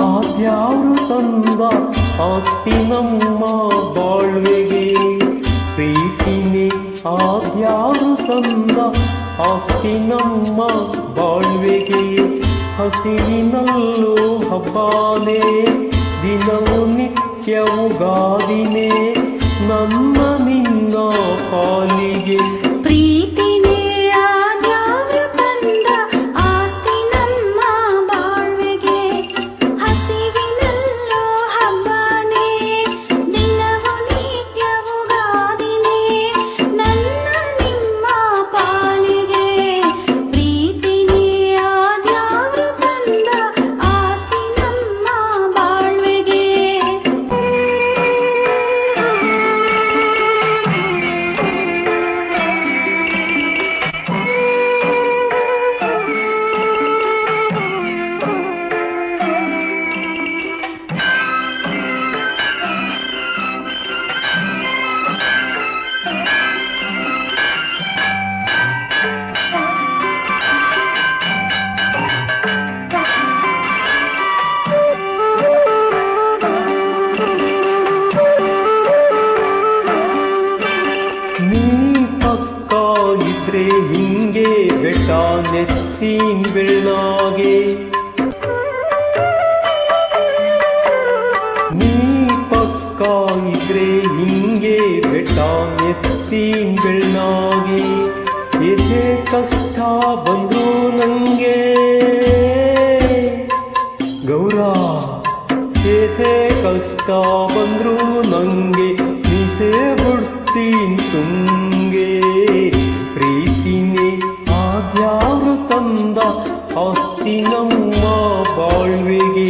ಆದ್ಯಾರು ತಂದ ಆಸ್ತಿ ನಮ್ಮ ಬಾಳ್ವೆಗೆ ಪ್ರೀತಿನೇ ಆದ್ಯಾರು ತಂದ ಆಸ್ತಿ ನಮ್ಮ ಬಾಳ್ವೆಗೆ ಹಸಿರಿನಲ್ಲೂ ಹಬ್ಬಾನೇ ದಿನವು ನಿತ್ಯವು ಗಾದಿನೇ ನನ್ನ ನಿನ್ನ ಪಾಲಿಗೆ ಪ್ರೀತಿನೇ ಆದ್ಯಾರು ತಂದ ಆಸ್ತಿ ನಮ್ಮ ಬಾಳ್ವೆಗೆ ಹಸಿವಿನಲ್ಲೂ ಹಬ್ಬನೇ ದಿನವು ನಿತ್ಯವು ಗಾದಿನೇ ನನ್ನ ನಿಮ್ಮ ಪಾಲಿಗೆ ಪ್ರೀತಿನೇ ಆದ್ಯಾರು ತಂದ ಆಸ್ತಿ ನಮ್ಮ ಬಾಳ್ವೆಗೆ ನೀ ಪಕ್ಕ ಇದ್ರೆ ಹಿಂಗೆ ಬೆಟ್ಟ ನೆತ್ತಿನ ಬೆಳ್ಳಾಗೆ ನೀ ಪಕ್ಕ ಇದ್ರೆ ಹಿಂಗೆ ಬೆಟ್ಟ ನೆತ್ತಿನ ಬೆಳ್ಳಾಗೆ ಎದೆ ಕಷ್ಟ ಬಂದು ನಂಗೆ ಗೌರ ಎದೆ ಕಷ್ಟ ಬಂದ್ರು ನಂಗೆ ನಿಸೆ ಬಿಡ್ತೀನಿ ತುಂಗೆ ಪ್ರೀತಿನೇ ಆದ್ಯಾರು ತಂದ ಆಸ್ತಿ ನಮ್ಮ ಬಾಳ್ವೆಗೆ